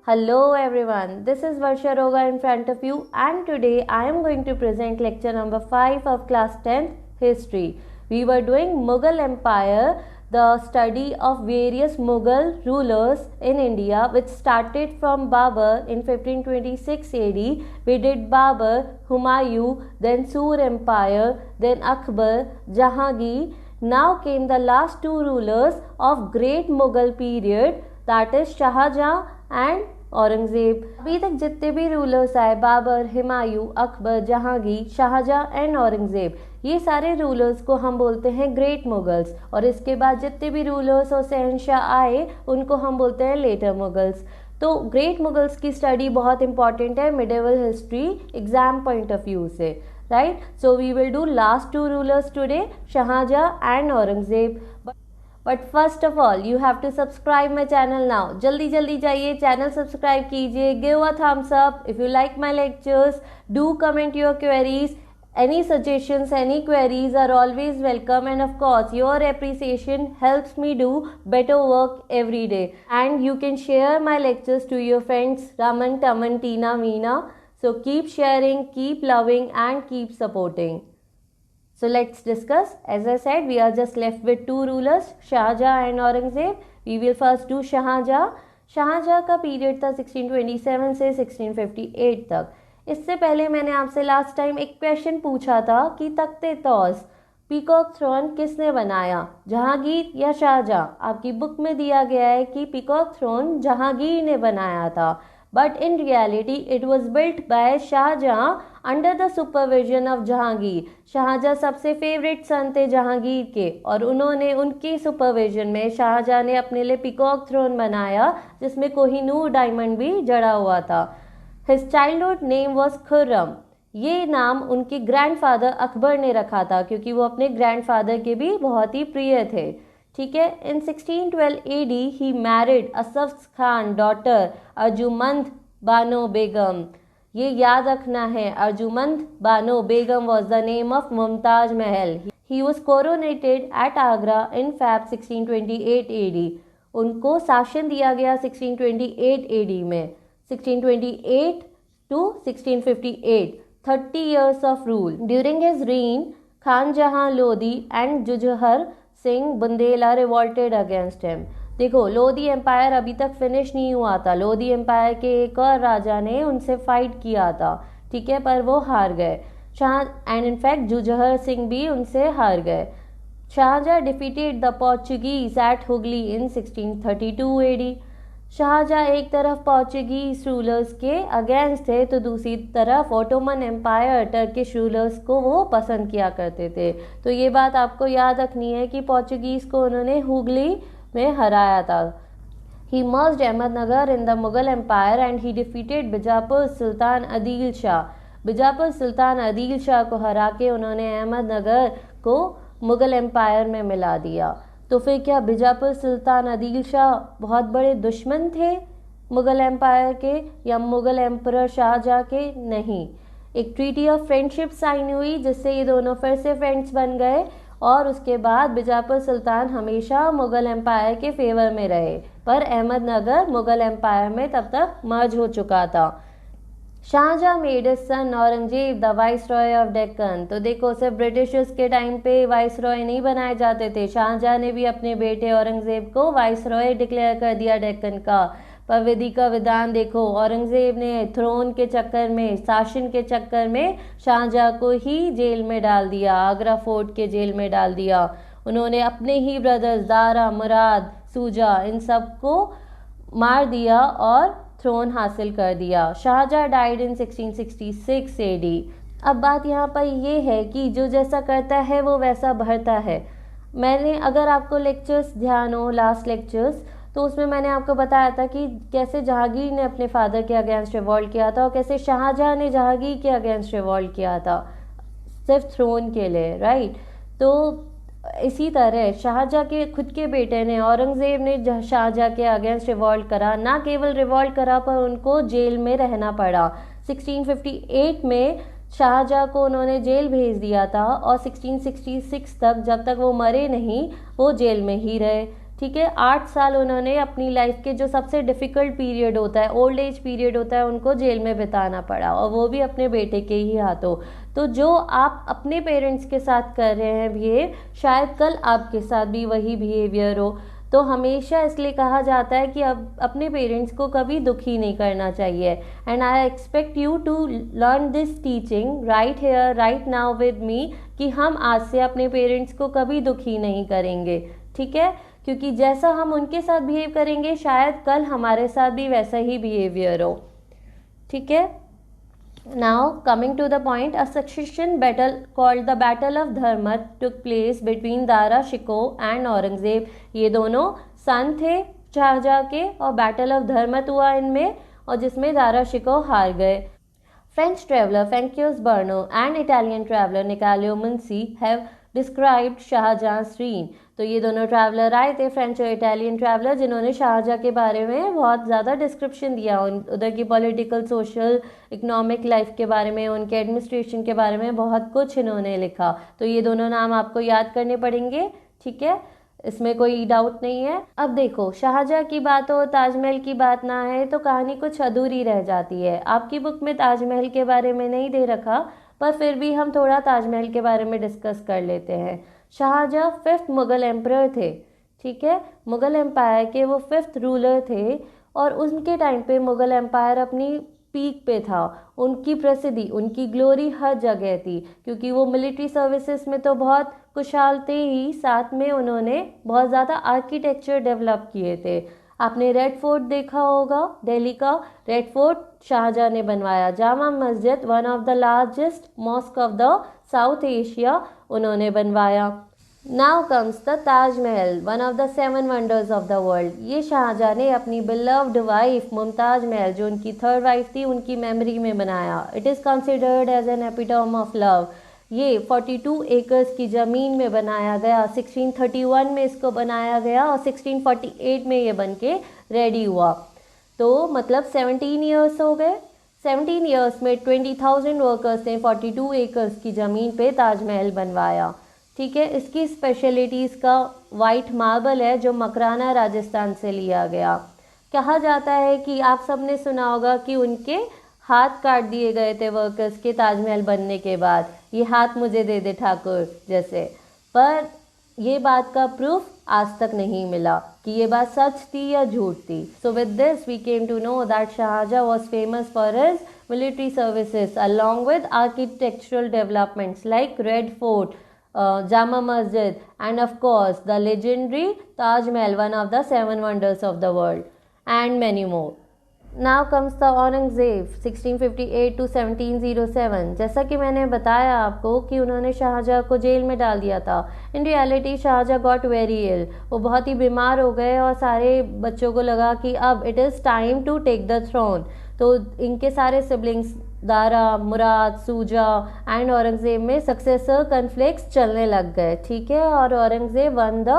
Hello everyone, this is Varsha Roga in front of you, and today I am going to present lecture number 5 of class 10th History. We were doing Mughal Empire, the study of various Mughal rulers in India, which started from Babur in 1526 AD. We did Babur, Humayun, then Sur Empire, then Akbar, Jahangir. Now came the last two rulers of great Mughal period, that is Shahjahan and Aurangzeb. अभी तक जितने भी rulers आए, Babar, Humayun, Akbar, Jahangir, Shahjahan and Aurangzeb, ये सारे rulers को हम बोलते हैं ग्रेट मुगल्स। और इसके बाद जितने भी रूलर्स और शहंशाह आए उनको हम बोलते हैं लेटर मुगल्स। तो ग्रेट मुगल्स की स्टडी बहुत इंपॉर्टेंट है medieval history exam point of view से, right. So we will do last two rulers today, Shahjahan and Aurangzeb. But first of all you have to subscribe my channel now. जल्दी जल्दी जाइए, channel subscribe कीजिए, give a thumbs up if you like my lectures, do comment your queries, any suggestions, any queries are always welcome, and of course your appreciation helps me do better work every day. And you can share my lectures to your friends Raman, Taman, Tina, Meena. So keep sharing, keep loving and keep supporting. So let's discuss. As I said, we are just left with two rulers, Shahjahan and Aurangzeb. We will first do Shahjahan. Shahjahan का period था 1627 से 1658 तक। इससे पहले मैंने आपसे last time एक question पूछा था कि तख्ते तौस, पीकॉक थ्रोन किसने बनाया, जहांगीर या शाहजहां। आपकी बुक में दिया गया है कि पीकॉक थ्रोन जहांगीर ने बनाया था, but in reality it was built by Shahjahan under the supervision of Jahangir. Shahjahan सबसे फेवरेट सन थे जहांगीर के, और उन्होंने उनके सुपरविजन में शाहजहां ने अपने लिए पीकॉक थ्रोन बनाया जिसमें कोहिनूर डायमंड भी जड़ा हुआ था। His childhood name was Khurram. ये नाम उनके ग्रैंडफादर अकबर ने रखा था क्योंकि वो अपने ग्रैंडफादर के भी बहुत ही प्रिय थे, ठीक है। In 1612 AD he married Asaf Khan daughter Arjumand Bano Begum. ये याद रखना है, Arjumand Bano Begum was the name of Mumtaz Mahal. He was coronated at Agra in Feb 1628 AD। उनको शासन दिया गया 1628 AD में। 1628 to 1658, 30 years of rule. During his reign, Khan Jahan Lodi and Jujhar Singh Bundela revolted against him. देखो, लोधी एम्पायर अभी तक फिनिश नहीं हुआ था। लोधी एम्पायर के एक और राजा ने उनसे फाइट किया था, ठीक है, पर वो हार गए। एंड इनफैक्ट जुजहर सिंह भी उनसे हार गए। Shahjahan defeated the Portuguese at Hooghly in 1632 AD। Shahjahan एक तरफ पोर्चुगीज रूलर्स के अगेंस्ट थे तो दूसरी तरफ ओटोमन एम्पायर टर्किश रूलर्स को वो पसंद किया करते थे। तो ये बात आपको याद रखनी है कि पोर्चुगीज को उन्होंने हुगली में हराया था। He merged Ahmadnagar in the Mughal empire and he defeated Bijapur Sultan Adil Shah. Bijapur Sultan Adil Shah को हरा के उन्होंने अहमदनगर को मुगल एम्पायर में मिला दिया। तो फिर क्या बीजापुर सुल्तान आदिल शाह बहुत बड़े दुश्मन थे मुगल एम्पायर के या मुगल एम्परर शाहजहां के? नहीं। एक ट्रीटी ऑफ फ्रेंडशिप साइन हुई जिससे ये दोनों फिर से फ्रेंड्स बन गए, और उसके बाद बीजापुर सुल्तान हमेशा मुगल एम्पायर के फेवर में रहे, पर अहमदनगर मुगल एम्पायर में तब तक मर्ज हो चुका था। Shahjahan made his son Aurangzeb the viceroy of Deccan. तो देखो, सिर्फ ब्रिटिशर्स के टाइम पे वाइस रॉय नहीं बनाए जाते थे, शाहजहां ने भी अपने बेटे औरंगजेब को वाइस रॉय डिक्लेयर कर दिया डेक्कन का। पर विधि का विधान देखो, औरंगजेब ने थ्रोन के चक्कर में, शासन के चक्कर में शाहजहां को ही जेल में डाल दिया, आगरा फोर्ट के जेल में डाल दिया। उन्होंने अपने ही ब्रदर्स दारा, मुराद, सूजा, इन सबको मार दिया और थ्रोन हासिल कर दिया। Shahjahan died in 1666 AD। अब बात यहाँ पर ये है कि जो जैसा करता है वो वैसा भरता है। मैंने, अगर आपको लेक्चर्स ध्यान हो, लास्ट लेक्चर्स, तो उसमें मैंने आपको बताया था कि कैसे जहांगीर ने अपने फादर के अगेंस्ट रिवॉल्ट किया था और कैसे शाहजहां ने जहांगीर के अगेंस्ट रिवॉल्ट किया था सिर्फ थ्रोन के लिए, राइट। तो इसी तरह शाहजहां के खुद के बेटे ने, औरंगजेब ने शाहजहां के अगेंस्ट रिवॉल्ट करा। ना केवल रिवॉल्ट करा पर उनको जेल में रहना पड़ा। 1658 में शाहजहां को उन्होंने जेल भेज दिया था और 1666 तक, जब तक वो मरे नहीं, वो जेल में ही रहे, ठीक है। 8 साल उन्होंने अपनी लाइफ के जो सबसे डिफ़िकल्ट पीरियड होता है, ओल्ड एज पीरियड होता है, उनको जेल में बिताना पड़ा, और वो भी अपने बेटे के ही हाथों। तो जो आप अपने पेरेंट्स के साथ कर रहे हैं बिहेव, शायद कल आपके साथ भी वही बिहेवियर हो। तो हमेशा इसलिए कहा जाता है कि अब अपने पेरेंट्स को कभी दुखी नहीं करना चाहिए। And I expect you to learn this teaching right here right now with me, कि हम आज से अपने पेरेंट्स को कभी दुखी नहीं करेंगे, ठीक है। क्योंकि जैसा हम उनके साथ बिहेव करेंगे, शायद कल हमारे साथ भी वैसा ही बिहेवियर हो, ठीक है। Now coming to the point, a succession battle called the Battle of Dharmat took place between Dara Shikoh and Aurangzeb। ये दोनों सन थे शाहजहाँ के, और बैटल ऑफ धर्मत हुआ इनमें, और जिसमें दारा शिकोह हार गए। French traveler Francois Berno and Italian traveler Niccolò Munci have described शाहजहाँ's reign। तो ये दोनों ट्रैवलर आए थे, फ्रेंच और इटालियन ट्रैवलर, जिन्होंने शाहजहाँ के बारे में बहुत ज़्यादा डिस्क्रिप्शन दिया, उधर की पॉलिटिकल, सोशल, इकोनॉमिक लाइफ के बारे में, उनके एडमिनिस्ट्रेशन के बारे में बहुत कुछ इन्होंने लिखा। तो ये दोनों नाम आपको याद करने पड़ेंगे, ठीक है, इसमें कोई डाउट नहीं है। अब देखो, शाहजहाँ की बात हो, ताजमहल की बात ना है तो कहानी कुछ अधूरी रह जाती है। आपकी बुक में ताजमहल के बारे में नहीं दे रखा, पर फिर भी हम थोड़ा ताजमहल के बारे में डिस्कस कर लेते हैं। शाहजहाँ 5th मुग़ल एम्परर थे, ठीक है, मुग़ल एम्पायर के वो 5th रूलर थे, और उनके टाइम पे मुग़ल एम्पायर अपनी पीक पे था। उनकी प्रसिद्धि, उनकी ग्लोरी हर जगह थी, क्योंकि वो मिलिट्री सर्विसेज में तो बहुत कुशाल थे ही, साथ में उन्होंने बहुत ज़्यादा आर्किटेक्चर डेवलप किए थे। आपने रेड फोर्ट देखा होगा, दिल्ली का रेड फोर्ट शाहजहाँ ने बनवाया। Jama Masjid, one of the largest mosque of the south Asia, उन्होंने बनवाया। Now comes the Taj Mahal, one of the 7 wonders of the world. ये शाहजहाँ ने अपनी बिलव्ड वाइफ मुमताज़ महल, जो उनकी 3rd वाइफ थी, उनकी मेमोरी में बनाया। It is considered as an epitome of love. ये 42 एकर्स की ज़मीन में बनाया गया। 1631 में इसको बनाया गया, और 1648 में ये बन के रेडी हुआ। तो मतलब 17 ईयर्स हो गए। 17 ईयर्स में 20,000 वर्कर्स ने 42 एकर्स की ज़मीन पे ताजमहल बनवाया, ठीक है। इसकी स्पेशलिटीज़ का वाइट मार्बल है, जो मकराना राजस्थान से लिया गया। कहा जाता है कि आप सब ने सुना होगा कि उनके हाथ काट दिए गए थे वर्कर्स के ताजमहल बनने के बाद, ये हाथ मुझे दे दे ठाकुर जैसे। पर ये बात का प्रूफ आज तक नहीं मिला कि ये बात सच थी या झूठ थी। So with this we came to know that Shahjahan was famous for his military services along with architectural developments like Red Fort, Jama Masjid, and of course the legendary Taj Mahal, one of the 7 wonders of the world, and many more. Now comes the Aurangzeb 1658 to 1707। जैसा कि मैंने बताया आपको कि उन्होंने शाहजहाँ को jail में डाल दिया था। In reality Shahjahan got very ill, वो बहुत ही बीमार हो गए, और सारे बच्चों को लगा कि अब it is time to take the throne. तो इनके सारे सिबलिंग्स दारा, मुराद, सूजा एंड औरंगज़ेब में सक्सेसर कन्फ्लिक्ट्स चलने लग गए, ठीक है। और Aurangzeb won the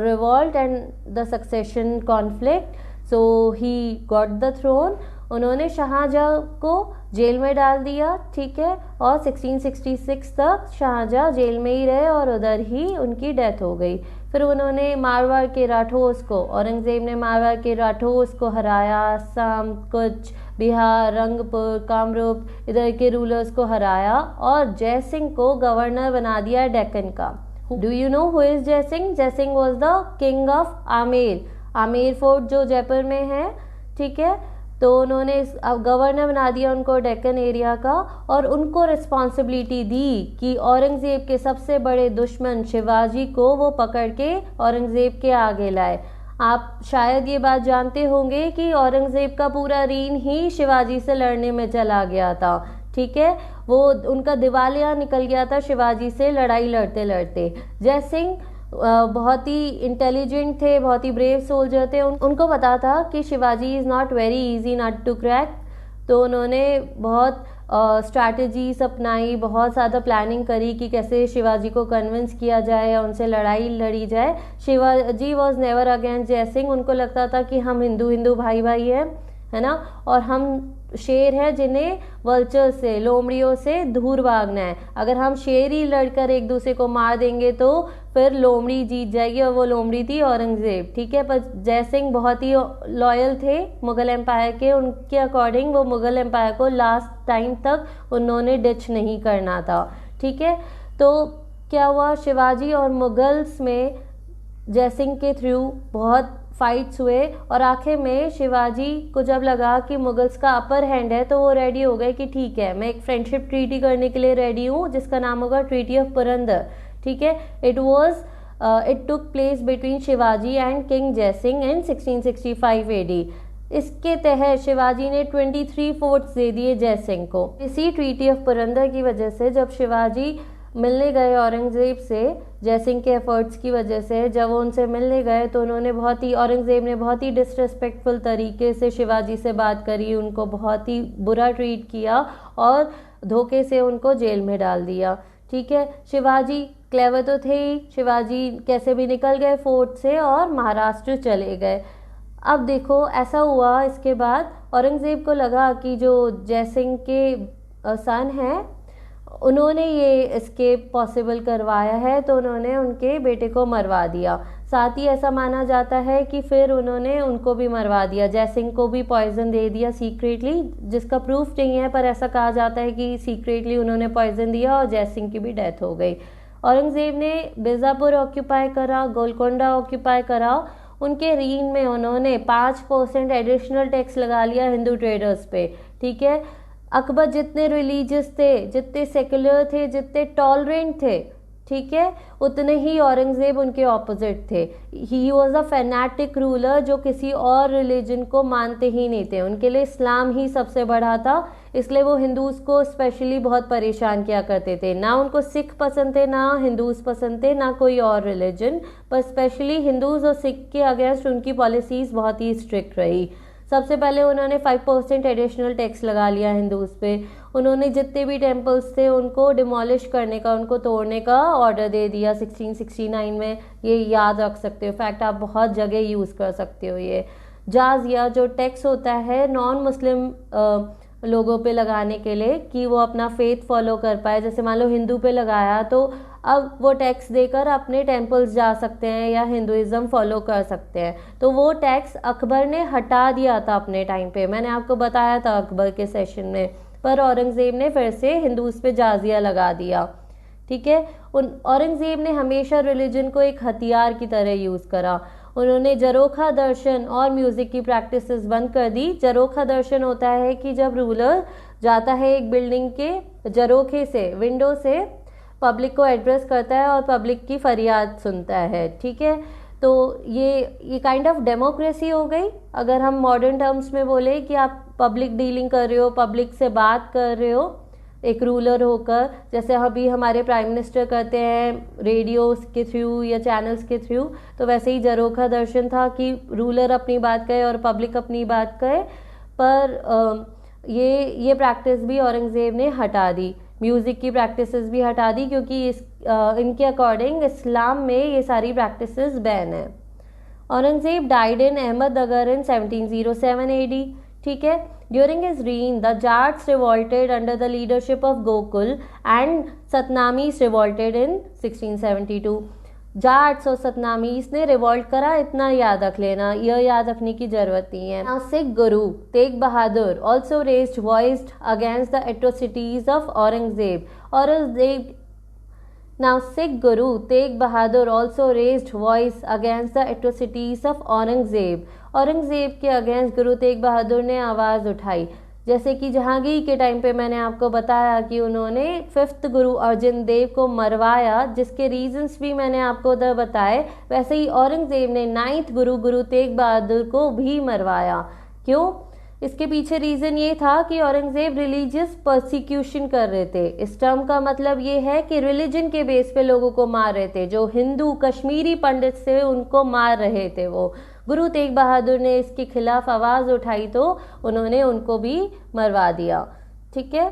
revolt and the succession conflict, so he got the throne. उन्होंने शाहजहाँ को जेल में डाल दिया, ठीक है, और 1666 तक शाहजहाँ जेल में ही रहे, और उधर ही उनकी डेथ हो गई। फिर उन्होंने मारवाड़ के राठौस को, औरंगज़ेब ने मारवाड़ के राठौस को हराया, असम, कच्छ, बिहार, रंगपुर, कामरूप, इधर के रूलर्स को हराया, और जय सिंह को गवर्नर बना दिया डेक्कन का। Do you know who is जय सिंह? जय Singh was the king of Amer. Amer fort जो जयपुर में है, ठीक है। तो उन्होंने गवर्नर बना दिया उनको डेक्कन एरिया का, और उनको रिस्पॉन्सिबिलिटी दी कि औरंगज़ेब के सबसे बड़े दुश्मन शिवाजी को वो पकड़ के औरंगज़ेब के आगे लाए। आप शायद ये बात जानते होंगे कि औरंगज़ेब का पूरा रीन ही शिवाजी से लड़ने में चला गया था, ठीक है। वो उनका दिवालिया निकल गया था शिवाजी से लड़ाई लड़ते लड़ते। जय सिंह बहुत ही इंटेलिजेंट थे, बहुत ही ब्रेव सोल्जर थे। उनको पता था कि Shivaji is not very easy not to crack. तो उन्होंने बहुत स्ट्रैटेजीज अपनाई, बहुत ज़्यादा प्लानिंग करी कि कैसे शिवाजी को कन्विंस किया जाए या उनसे लड़ाई लड़ी जाए। शिवाजी वॉज नेवर अगेंस्ट जय सिंह। उनको लगता था कि हम हिंदू भाई भाई हैं, है ना, और हम शेर हैं जिन्हें वल्चर से, लोमड़ियों से दूर भागना है। अगर हम शेर ही लड़कर एक दूसरे को मार देंगे तो फिर लोमड़ी जीत जाएगी, और वो लोमड़ी थी औरंगजेब, ठीक है। पर जय सिंह बहुत ही लॉयल थे मुगल एम्पायर के, उनके अकॉर्डिंग वो मुगल एम्पायर को लास्ट टाइम तक उन्होंने डिच नहीं करना था, ठीक है। तो क्या हुआ, शिवाजी और मुगल्स में जय सिंह के थ्रू बहुत फाइट्स हुए, और आखिर में शिवाजी को जब लगा कि मुगल्स का अपर हैंड है तो वो रेडी हो गए कि ठीक है, मैं एक फ्रेंडशिप ट्रीटी करने के लिए रेडी हूँ जिसका नाम होगा ट्रीटी ऑफ पुरंदर, ठीक है। It took place between Shivaji and king जय सिंह इन 1665 AD। इसके तहत शिवाजी ने 23 फोर्ट्स दे दिए जय सिंह को। इसी ट्रीटी ऑफ पुरंदर की वजह से जब शिवाजी मिलने गए औरंगजेब से, जय सिंह के एफर्ट्स की वजह से जब वो उनसे मिलने गए तो औरंगजेब ने बहुत ही डिसरिस्पेक्टफुल तरीके से शिवाजी से बात करी, उनको बहुत ही बुरा ट्रीट किया और धोखे से उनको जेल में डाल दिया, ठीक है। शिवाजी क्लेवर तो थे ही, शिवाजी कैसे भी निकल गए फोर्ट से और महाराष्ट्र चले गए। अब देखो ऐसा हुआ, इसके बाद औरंगजेब को लगा कि जो जय सिंह के सन हैं उन्होंने ये एस्केप पॉसिबल करवाया है, तो उन्होंने उनके बेटे को मरवा दिया। साथ ही ऐसा माना जाता है कि फिर उन्होंने उनको भी मरवा दिया, जय सिंह को भी पॉइजन दे दिया सीक्रेटली, जिसका प्रूफ नहीं है पर ऐसा कहा जाता है कि सीक्रेटली उन्होंने पॉइजन दिया और जय सिंह की भी डेथ हो गई। औरंगजेब ने बीजापुर ऑक्यूपाई करा, गोलकोंडा ऑक्यूपाई करा। उनके रीन में उन्होंने 5% एडिशनल टैक्स लगा लिया हिंदू ट्रेडर्स पे, ठीक है। अकबर जितने रिलीजियस थे, जितने सेक्युलर थे, जितने टॉलरेंट थे, ठीक है, उतने ही औरंगजेब उनके ऑपोजिट थे। He was a fanatic ruler जो किसी और रिलीजन को मानते ही नहीं थे, उनके लिए इस्लाम ही सबसे बड़ा था, इसलिए वो हिंदूज़ को स्पेशली बहुत परेशान किया करते थे। ना उनको सिख पसंद थे, ना हिंदूज़ पसंद थे, ना कोई और रिलीजन, पर स्पेशली हिंदूज़ और सिख के अगेंस्ट उनकी पॉलिसीज़ बहुत ही स्ट्रिक्ट रही। सबसे पहले उन्होंने 5% एडिशनल टैक्स लगा लिया हिंदूज़ पे। उन्होंने जितने भी टेम्पल्स थे उनको डिमोलिश करने का, उनको तोड़ने का ऑर्डर दे दिया 1669 में। ये याद रख सकते हो, फैक्ट आप बहुत जगह यूज़ कर सकते हो। ये जाजिया जो टैक्स होता है नॉन मुस्लिम लोगों पे लगाने के लिए कि वो अपना फेथ फॉलो कर पाए, जैसे मान लो हिंदू पे लगाया तो अब वो टैक्स देकर अपने टेम्पल्स जा सकते हैं या हिंदुइज्म फॉलो कर सकते हैं। तो वो टैक्स अकबर ने हटा दिया था अपने टाइम पे, मैंने आपको बताया था अकबर के सेशन में, पर औरंगज़ेब ने फिर से हिंदूज़ पे जाजिया लगा दिया, ठीक है। औरंगज़ेब ने हमेशा रिलीजन को एक हथियार की तरह यूज़ करा। उन्होंने जरोखा दर्शन और म्यूज़िक की प्रैक्टिसेस बंद कर दी। जरोखा दर्शन होता है कि जब रूलर जाता है एक बिल्डिंग के जरोखे से, विंडो से, पब्लिक को एड्रेस करता है और पब्लिक की फरियाद सुनता है, ठीक है। तो ये काइंड ऑफ डेमोक्रेसी हो गई। अगर हम मॉडर्न टर्म्स में बोले कि आप पब्लिक डीलिंग कर रहे हो, पब्लिक से बात कर रहे हो एक रूलर होकर, जैसे अभी हमारे प्राइम मिनिस्टर करते हैं रेडियो के थ्रू या चैनल्स के थ्रू, तो वैसे ही जरोखा दर्शन था कि रूलर अपनी बात कहे और पब्लिक अपनी बात कहे। पर ये प्रैक्टिस भी औरंगज़ेब ने हटा दी, म्यूज़िक की प्रैक्टिसेस भी हटा दी, क्योंकि इनके अकॉर्डिंग इस्लाम में ये सारी प्रैक्टिसेस बैन है। Aurangzeb died in Ahmadnagar in 1707 AD, ठीक है। During his reign the Jats revolted under the leadership of Gokul and Satnamis revolted in 1672। Jats और सतनामीस ने रिवॉल्ट करा, इतना याद रख लेना, यह याद रखने की जरूरत नहीं है। Now Sikh Guru Tegh Bahadur also raised voice against the atrocities of Aurangzeb. Now Sikh Guru Tegh Bahadur also raised voice against the atrocities of Aurangzeb. Aurangzeb के अगेंस्ट गुरु तेग बहादुर ने आवाज़ उठाई। जैसे कि जहांगीर के टाइम पे मैंने आपको बताया कि उन्होंने 5th गुरु अर्जन देव को मरवाया, जिसके रीजंस भी मैंने आपको उधर बताए, वैसे ही औरंगज़ेब ने 9th गुरु तेग बहादुर को भी मरवाया। क्यों? इसके पीछे रीज़न ये था कि औरंगज़ेब रिलीजियस परसिक्यूशन कर रहे थे। इस टर्म का मतलब ये है कि रिलीजन के बेस पे लोगों को मार रहे थे, जो हिंदू कश्मीरी पंडित थे उनको मार रहे थे वो। गुरु तेग बहादुर ने इसके खिलाफ आवाज़ उठाई तो उन्होंने उनको भी मरवा दिया, ठीक है।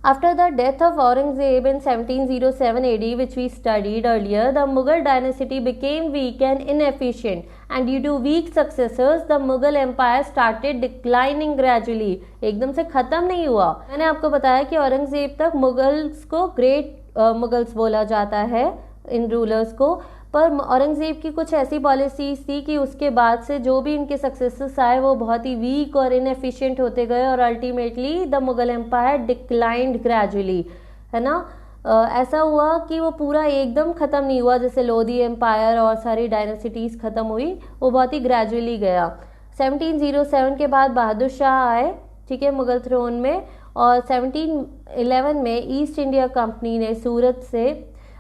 After the death of Aurangzeb in 1707 AD, which we studied earlier, the Mughal dynasty became weak and inefficient, and due to weak successors, the Mughal empire started declining gradually. एकदम से खत्म नहीं हुआ. मैंने आपको बताया कि औरंगजेब तक मुगल्स को ग्रेट मुगल्स बोला जाता है इन रूलर्स को, पर औरंगज़ेब की कुछ ऐसी पॉलिसीज़ थी कि उसके बाद से जो भी इनके सक्सेसर्स आए वो बहुत ही वीक और इनएफिशिएंट होते गए और ultimately the Mughal empire declined gradually, है ना. ऐसा हुआ कि वो पूरा एकदम ख़त्म नहीं हुआ, जैसे लोधी एम्पायर और सारी डायनेसिटीज़ ख़त्म हुई, वो बहुत ही ग्रेजुअली गया. 1707 के बाद बहादुर शाह आए, ठीक है, मुग़ल थ्रोन में, और 1711 में ईस्ट इंडिया कंपनी ने सूरत से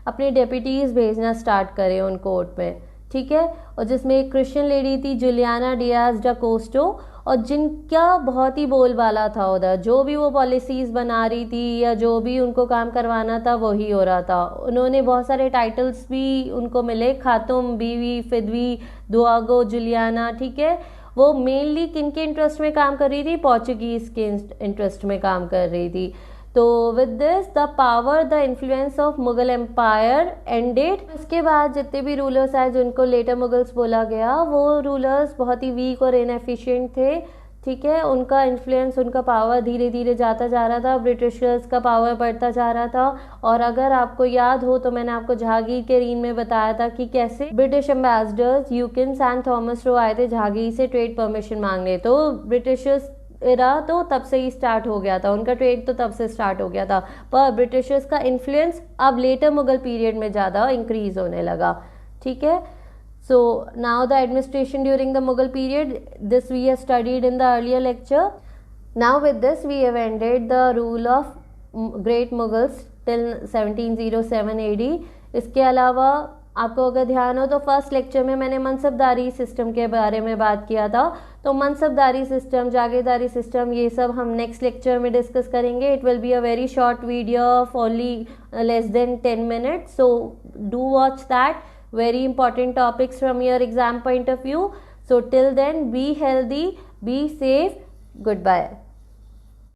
अपने डेप्यूटीज़ भेजना स्टार्ट करे उन कोर्ट में, ठीक है, और जिसमें एक क्रिश्चियन लेडी थी जुलियाना डियाज डा कोस्टो, और जिनका बहुत ही बोलबाला था उधर, जो भी वो पॉलिसीज़ बना रही थी या जो भी उनको काम करवाना था वही हो रहा था. उन्होंने बहुत सारे टाइटल्स भी उनको मिले, खातूम, बीवी, फिदवी, दुआगो, जुलियाना, ठीक है. वो मेनली किन के इंटरेस्ट में काम कर रही थी? पोर्चुगीज़ के इंटरेस्ट में काम कर रही थी. तो with this the power the influence of Mughal empire ended. इसके बाद जितने भी रूलर्स आए जिनको लेटर मुगल्स बोला गया, वो रूलर्स बहुत ही वीक और इनएफिशिएंट थे, ठीक है. उनका इन्फ्लुएंस, उनका पावर धीरे धीरे जाता जा रहा था, ब्रिटिशर्स का पावर बढ़ता जा रहा था. और अगर आपको याद हो तो मैंने आपको जहांगीर के रीन में बताया था कि कैसे British ambassadors Hawkins and Thomas Roe आए थे जहांगीर से ट्रेड परमिशन मांगने. तो ब्रिटिशर्स एरा तो तब से ही स्टार्ट हो गया था, उनका ट्रेड तो तब से स्टार्ट हो गया था, पर ब्रिटिशर्स का इन्फ्लुएंस अब लेटर मुगल पीरियड में ज़्यादा इंक्रीज होने लगा, ठीक है. So now the administration during the Mughal period, this we have studied in the earlier lecture. Now with this we have ended the rule of great Mughals till 1707 AD. इसके अलावा आपको अगर ध्यान हो तो फर्स्ट लेक्चर में मैंने मनसबदारी सिस्टम के बारे में बात किया था. तो मनसबदारी सिस्टम, जागीरदारी सिस्टम, ये सब हम नेक्स्ट लेक्चर में डिस्कस करेंगे. It will be a very short video of only less than 10 minutes. So do watch that. Very important topics from your exam point of view. So till then, be healthy, be safe, good bye.